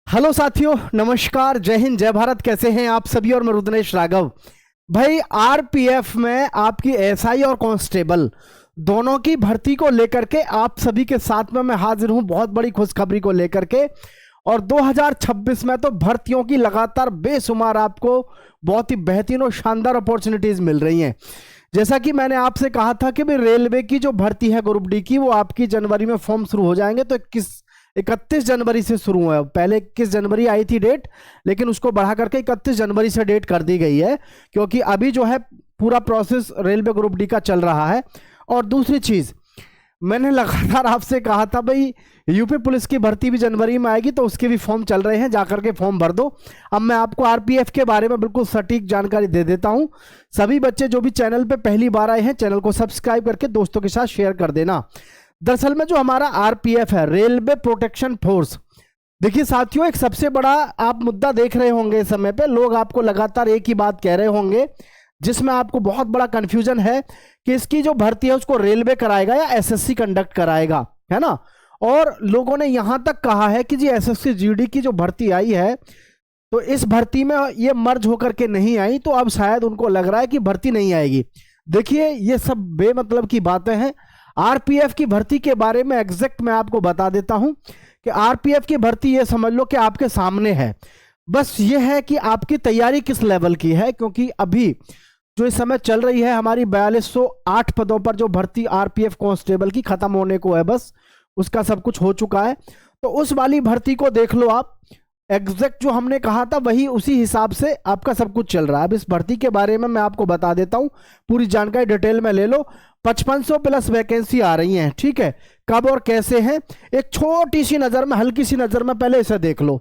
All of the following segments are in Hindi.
हेलो साथियों, नमस्कार, जय हिंद, जय भारत। कैसे हैं आप सभी? और मैं रुद्रेश राघव। भाई, आरपीएफ में आपकी एसआई और कांस्टेबल दोनों की भर्ती को लेकर के आप सभी के साथ में मैं हाजिर हूं, बहुत बड़ी खुशखबरी को लेकर के। और 2026 में तो भर्तियों की लगातार बेशुमार आपको बहुत ही बेहतरीन और शानदार अपॉर्चुनिटीज मिल रही हैं। जैसा कि मैंने आपसे कहा था कि भाई रेलवे की जो भर्ती है ग्रुप डी की, वो आपकी जनवरी में फॉर्म शुरू हो जाएंगे। तो 31 जनवरी से शुरू हुआ है। पहले 21 जनवरी आई थी डेट, लेकिन उसको बढ़ा करके 31 जनवरी से डेट कर दी गई है, क्योंकि अभी जो है पूरा प्रोसेस रेलवे ग्रुप डी का चल रहा है। और दूसरी चीज, मैंने लगातार आपसे कहा था भाई यूपी पुलिस की भर्ती भी जनवरी में आएगी, तो उसके भी फॉर्म चल रहे हैं, जाकर के फॉर्म भर दो। अब मैं आपको आरपीएफ के बारे में बिल्कुल सटीक जानकारी दे देता हूं। सभी बच्चे जो भी चैनल पे पहली बार आए हैं, चैनल को सब्सक्राइब करके दोस्तों के साथ शेयर कर देना। दरअसल में जो हमारा आरपीएफ है, रेलवे प्रोटेक्शन फोर्स, देखिए साथियों, एक सबसे बड़ा आप मुद्दा देख रहे होंगे इस समय पे। लोग आपको लगातार एक ही बात कह रहे होंगे, जिसमें आपको बहुत बड़ा कंफ्यूजन है कि इसकी जो भर्ती है उसको रेलवे कराएगा या एसएससी कंडक्ट कराएगा, है ना। और लोगों ने यहां तक कहा है कि जी एसएससी जीडी की जो भर्ती आई है, तो इस भर्ती में ये मर्ज होकर के नहीं आई, तो अब शायद उनको लग रहा है कि भर्ती नहीं आएगी। देखिए, ये सब बेमतलब की बातें हैं। आरपीएफ की भर्ती के बारे में एग्जैक्ट मैं आपको बता देता हूं कि आरपीएफ की भर्ती ये समझ लो कि आपके सामने है। बस ये है कि आपकी तैयारी किस लेवल की है, क्योंकि अभी जो इस समय चल रही है हमारी 4208 पदों पर जो भर्ती आरपीएफ कांस्टेबल की खत्म होने को है, बस उसका सब कुछ हो चुका है। तो उस वाली भर्ती को देख लो आप, एग्जैक्ट जो हमने कहा था वही उसी हिसाब से आपका सब कुछ चल रहा है। अब इस भर्ती के बारे में मैं आपको बता देता हूं, पूरी जानकारी डिटेल में ले लो। 5500 प्लस वैकेंसी आ रही हैं, ठीक है। कब और कैसे हैं, एक छोटी सी नजर में, हल्की सी नजर में पहले इसे देख लो।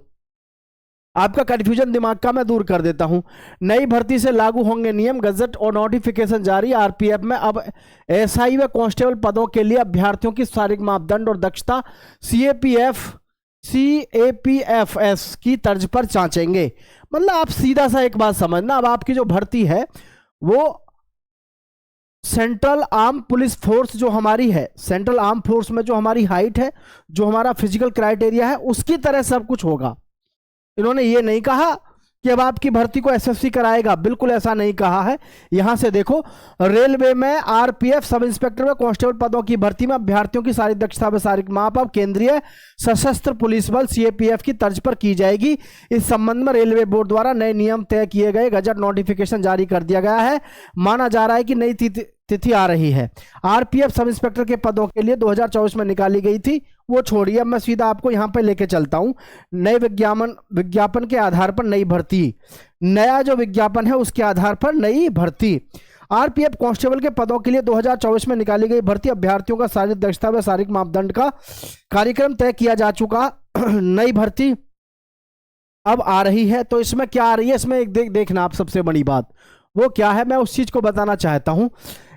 आपका कंफ्यूजन दिमाग का मैं दूर कर देता हूं। नई भर्ती से लागू होंगे नियम, गजट और नोटिफिकेशन जारी। आरपीएफ में अब एसआई व कांस्टेबल पदों के लिए अभ्यर्थियों की शारीरिक मापदंड और दक्षता सीएपीएफएस की तर्ज पर जांचेंगे। मतलब आप सीधा सा एक बात समझना, अब आपकी जो भर्ती है वो सेंट्रल आर्म पुलिस फोर्स जो हमारी है, सेंट्रल आर्म फोर्स में जो हमारी हाइट है, जो हमारा फिजिकल क्राइटेरिया है, उसकी तरह सब कुछ होगा। इन्होंने ये नहीं कहा कि अब आपकी भर्ती को एसएससी कराएगा, बिल्कुल ऐसा नहीं कहा है। यहां से देखो, रेलवे में आरपीएफ सब इंस्पेक्टर व कांस्टेबल पदों की भर्ती में अभ्यर्थियों की शारीरिक दक्षता व शारीरिक माप अब केंद्रीय सशस्त्र पुलिस बल सीएपीएफ की तर्ज पर की जाएगी। इस संबंध में रेलवे बोर्ड द्वारा नए नियम तय किए गए, गजट नोटिफिकेशन जारी कर दिया गया है। माना जा रहा है कि नई तिथि आ रही है। आरपीएफ सब इंस्पेक्टर के पदों के लिए 2024 में निकाली गई थी, वो छोड़िए। अब मैं सीधा आपको यहां पे लेके चलता हूं। नए विज्ञापन के आधार पर नई भर्ती, नया जो विज्ञापन है उसके आधार पर नई भर्ती। आरपीएफ कांस्टेबल के पदों के लिए 2024 में निकाली गई भर्ती अभ्यर्थियों का शारीरिक दक्षता व शारीरिक मापदंड का कार्यक्रम तय किया जा चुका। नई भर्ती अब आ रही है, तो इसमें क्या आ रही है, इसमें एक देखना आप, सबसे बड़ी बात वो क्या है, मैं उस चीज को बताना चाहता हूं।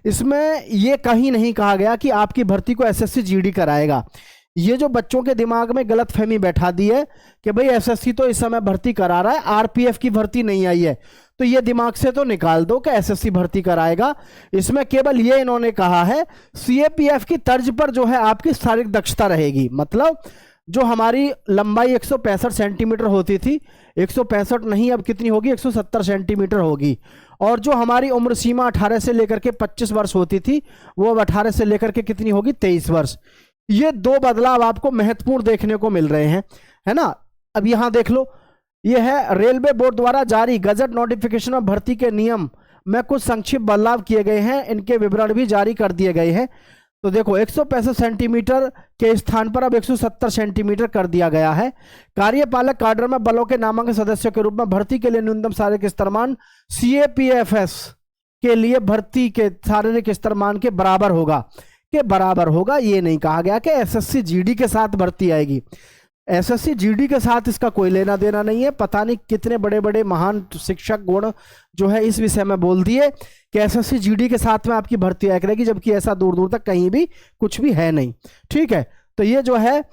इसमें यह कहीं नहीं कहा गया कि आपकी भर्ती को एसएससी जीडी कराएगा। ये जो बच्चों के दिमाग में गलत फहमी बैठा दी है कि भाई एसएससी तो इस समय भर्ती करा रहा है, आरपीएफ की भर्ती नहीं आई है, तो ये दिमाग से तो निकाल दो कि एसएससी भर्ती कराएगा। इसमें केवल ये इन्होंने कहा है सीएपीएफ की तर्ज पर जो है आपकी शारीरिक दक्षता रहेगी। मतलब जो हमारी लंबाई 165 सेंटीमीटर होती थी, 165 नहीं, अब कितनी होगी, 170 सेंटीमीटर होगी। और जो हमारी उम्र सीमा 18 से लेकर के 25 वर्ष होती थी, वो अब 18 से लेकर के कितनी होगी, 23 वर्ष। ये दो बदलाव आपको महत्वपूर्ण देखने को मिल रहे हैं, है ना। अब यहां देख लो, ये है रेलवे बोर्ड द्वारा जारी गजट नोटिफिकेशन में भर्ती के नियम में कुछ संक्षिप्त बदलाव किए गए हैं, इनके विवरण भी जारी कर दिए गए हैं। तो देखो, 165 सेंटीमीटर के स्थान पर अब 170 सेंटीमीटर कर दिया गया है। कार्यपालक काडर में बलों के नामांकित सदस्यों के रूप में भर्ती के लिए न्यूनतम शारीरिक स्तरमान सीएपीएफएस के लिए भर्ती के शारीरिक स्तरमान के बराबर होगा। ये नहीं कहा गया कि एसएससी जीडी के साथ भर्ती आएगी। एसएससी जीडी के साथ इसका कोई लेना देना नहीं है। पता नहीं कितने बड़े बड़े महान शिक्षक गुण जो है इस विषय में बोल दिए कि एसएससी जीडी के साथ में आपकी भर्ती आया करेगी, जबकि ऐसा दूर दूर तक कहीं भी कुछ भी है नहीं, ठीक है। तो ये जो है,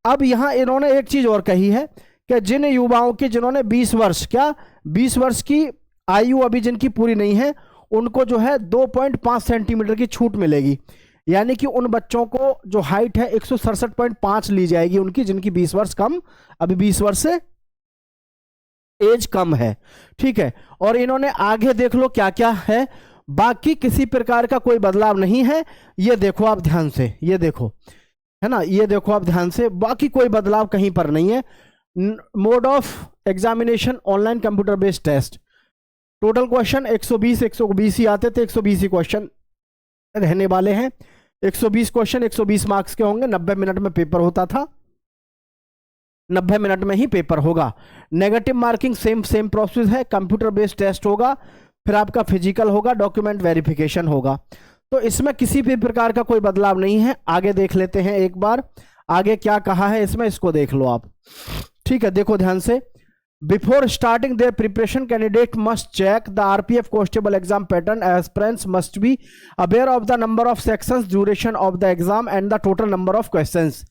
अब यहां इन्होंने एक चीज और कही है कि जिन युवाओं की जिन्होंने 20 वर्ष की आयु अभी जिनकी पूरी नहीं है, उनको जो है 2.5 सेंटीमीटर की छूट मिलेगी। यानी कि उन बच्चों को जो हाइट है 167.5 ली जाएगी उनकी, जिनकी 20 वर्ष कम, अभी 20 वर्ष से एज कम है, ठीक है। और इन्होंने आगे देख लो क्या क्या है, बाकी किसी प्रकार का कोई बदलाव नहीं है। ये देखो आप ध्यान से, ये देखो, है ना, ये देखो आप ध्यान से, बाकी कोई बदलाव कहीं पर नहीं है। Mode of examination online computer based test, total question 120 ही आते थे, 120 ही क्वेश्चन रहने वाले हैं। 120 क्वेश्चन 120 मार्क्स के होंगे, 90 मिनट में पेपर होता था, 90 मिनट में ही पेपर होगा। नेगेटिव मार्किंग सेम प्रोसेस है, कंप्यूटर बेस्ड टेस्ट होगा, फिर आपका फिजिकल होगा, डॉक्यूमेंट वेरिफिकेशन होगा। तो इसमें किसी भी प्रकार का कोई बदलाव नहीं है। आगे देख लेते हैं एक बार, आगे क्या कहा है इसमें, इसको देख लो आप, ठीक है। देखो ध्यान से, before starting their preparation candidate must check the RPF constable exam pattern, aspirants must be aware of the number of sections, duration of the exam and the total number of questions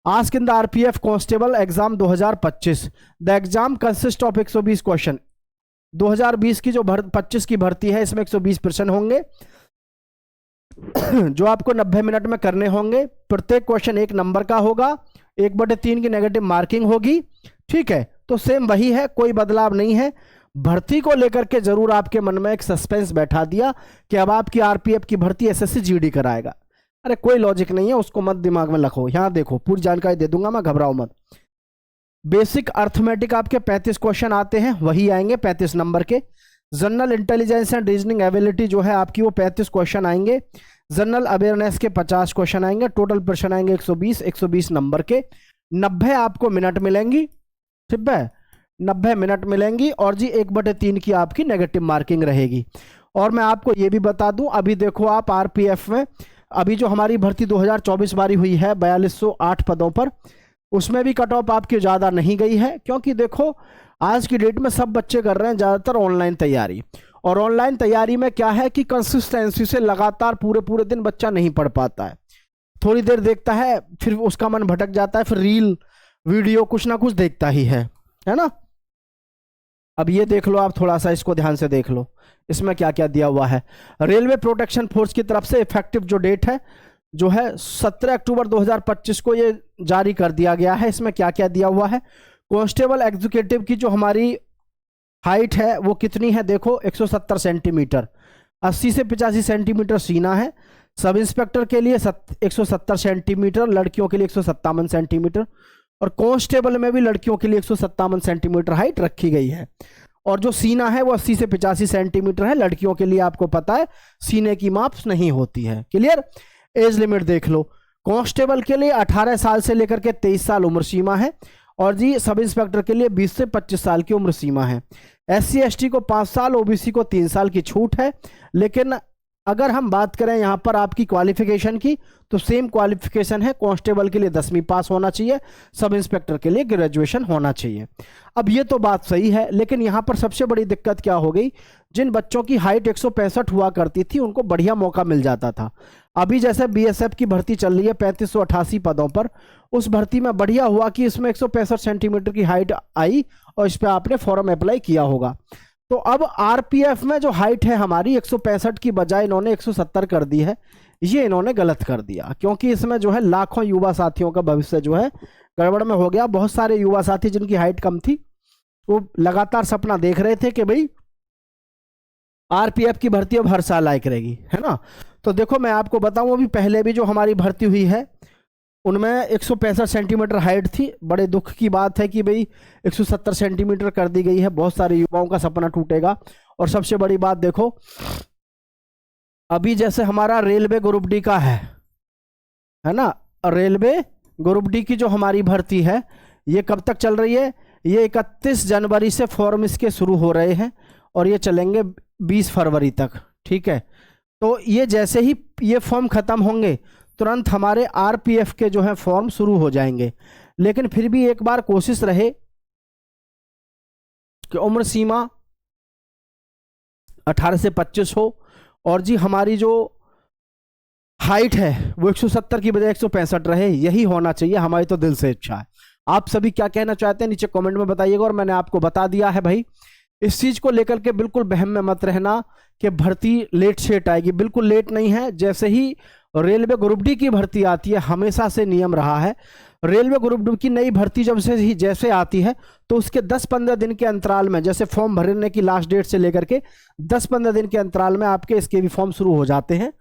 asked in the RPF constable exam 2025। The exam consist of 120 question. 2020 की जो 25 की भर्ती है इसमें 120 प्रश्न होंगे जो आपको 90 मिनट में करने होंगे। प्रत्येक क्वेश्चन 1 नंबर का होगा, 1/3 की नेगेटिव मार्किंग होगी, ठीक है। तो सेम वही है, कोई बदलाव नहीं है। भर्ती को लेकर के जरूर आपके मन में एक सस्पेंस बैठा दिया कि अब आपकी आरपीएफ की भर्ती एसएससी जीडी कराएगा। अरे कोई लॉजिक नहीं है, उसको मत दिमाग में रखो। यहां देखो पूरी जानकारी दे दूंगा मैं, घबराओ मत। बेसिक अर्थमेटिक आपके 35 क्वेश्चन आते हैं, वही आएंगे 35 नंबर के। General intelligence and reasoning ability जो है आपकी वो 35 क्वेश्चन आएंगे। जनरल अवेयरनेस के 50 क्वेश्चन आएंगे। टोटल प्रश्न आएंगे 120 नंबर के। 90 आपको मिनट मिलेंगी, ठीक है, 90 मिनट मिलेंगी। और जी 1/3 की आपकी नेगेटिव मार्किंग रहेगी। और मैं आपको ये भी बता दूं, अभी देखो आप आरपीएफ में अभी जो हमारी भर्ती 2024 बारी हुई है 4208 पदों पर, उसमें भी कट ऑफ आपकी ज़्यादा नहीं गई है, क्योंकि देखो आज की डेट में सब बच्चे कर रहे हैं ज़्यादातर ऑनलाइन तैयारी। और ऑनलाइन तैयारी में क्या है कि कंसिस्टेंसी से लगातार पूरे दिन बच्चा नहीं पढ़ पाता है। थोड़ी देर देखता है, फिर उसका मन भटक जाता है, फिर रील वीडियो कुछ ना कुछ देखता ही है ना। अब ये देख लो आप, थोड़ा सा इसको ध्यान से देख लो, इसमें क्या क्या दिया हुआ है। रेलवे प्रोटेक्शन फोर्स की तरफ से इफेक्टिव जो डेट है जो है 17 अक्टूबर 2025 को ये जारी कर दिया गया है। इसमें क्या क्या दिया हुआ है, कांस्टेबल एग्जीक्यूटिव की जो हमारी हाइट है वो कितनी है, देखो 170 सेंटीमीटर, 80 से 85 सेंटीमीटर सीना है। सब इंस्पेक्टर के लिए 170 सेंटीमीटर, लड़कियों के लिए 157 सेंटीमीटर, और कांस्टेबल में भी लड़कियों के लिए 157 सेंटीमीटर हाइट रखी गई है। और जो सीना है वो 80 से 85 सेंटीमीटर है। लड़कियों के लिए आपको पता है सीने की माप नहीं होती है। क्लियर। एज लिमिट देख लो, कांस्टेबल के लिए 18 साल से लेकर के 23 साल उम्र सीमा है। और जी सब इंस्पेक्टर के लिए 20 से 25 साल की उम्र सीमा है। SC ST को 5 साल, OBC को 3 साल की छूट है। लेकिन अगर हम बात करें यहाँ पर आपकी क्वालिफिकेशन की, तो सेम क्वालिफिकेशन है। कांस्टेबल के लिए 10वीं पास होना चाहिए, सब इंस्पेक्टर के लिए ग्रेजुएशन होना चाहिए। अब ये तो बात सही है, लेकिन यहाँ पर सबसे बड़ी दिक्कत क्या हो गई, जिन बच्चों की हाइट 165 हुआ करती थी उनको बढ़िया मौका मिल जाता था। अभी जैसे BSF की भर्ती चल रही है 3588 पदों पर, उस भर्ती में बढ़िया हुआ कि इसमें 165 सेंटीमीटर की हाइट आई और इस पर आपने फॉर्म अप्लाई किया होगा। तो अब आरपीएफ में जो हाइट है हमारी 165 की बजाय इन्होंने 170 कर दी है। ये इन्होंने गलत कर दिया, क्योंकि इसमें जो है लाखों युवा साथियों का भविष्य जो है गड़बड़ में हो गया। बहुत सारे युवा साथी जिनकी हाइट कम थी वो लगातार सपना देख रहे थे कि भाई आरपीएफ की भर्ती अब हर साल आए करेगी, है ना। तो देखो मैं आपको बताऊं, अभी पहले भी जो हमारी भर्ती हुई है उनमें 165 सेंटीमीटर हाइट थी। बड़े दुख की बात है कि भाई 170 सेंटीमीटर कर दी गई है। बहुत सारे युवाओं का सपना टूटेगा। और सबसे बड़ी बात देखो, अभी जैसे हमारा रेलवे ग्रुप डी का है ना, रेलवे ग्रुप डी की जो हमारी भर्ती है ये कब तक चल रही है, ये 31 जनवरी से फॉर्म इसके शुरू हो रहे हैं और ये चलेंगे 20 फरवरी तक, ठीक है। तो ये जैसे ही ये फॉर्म खत्म होंगे तुरंत हमारे आरपीएफ के जो है फॉर्म शुरू हो जाएंगे। लेकिन फिर भी एक बार कोशिश रहे कि उम्र सीमा 18 से 25 हो और जी हमारी जो हाइट है वो 170 की बजाय 165 रहे। यही होना चाहिए, हमारी तो दिल से इच्छा है। आप सभी क्या कहना चाहते हैं नीचे कमेंट में बताइएगा। और मैंने आपको बता दिया है भाई, इस चीज को लेकर के बिल्कुल बहम में मत रहना कि भर्ती लेट सेट आएगी। बिल्कुल लेट नहीं है। जैसे ही रेलवे ग्रुप डी की भर्ती आती है, हमेशा से नियम रहा है, रेलवे ग्रुप डी की नई भर्ती जब से ही जैसे आती है तो उसके 10-15 दिन के अंतराल में, जैसे फॉर्म भरने की लास्ट डेट से लेकर के 10-15 दिन के अंतराल में आपके इसके भी फॉर्म शुरू हो जाते हैं,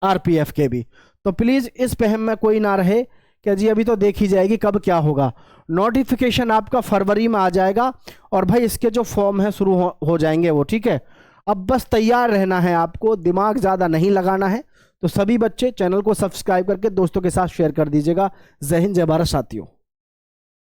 आरपीएफ के भी। तो प्लीज इस वहम में कोई ना रहे कि जी अभी तो देखी जाएगी कब क्या होगा। नोटिफिकेशन आपका फरवरी में आ जाएगा और भाई इसके जो फॉर्म है शुरू हो जाएंगे वो, ठीक है। अब बस तैयार रहना है आपको, दिमाग ज़्यादा नहीं लगाना है। तो सभी बच्चे चैनल को सब्सक्राइब करके दोस्तों के साथ शेयर कर दीजिएगा। जय हिंद, जय भारत साथियों।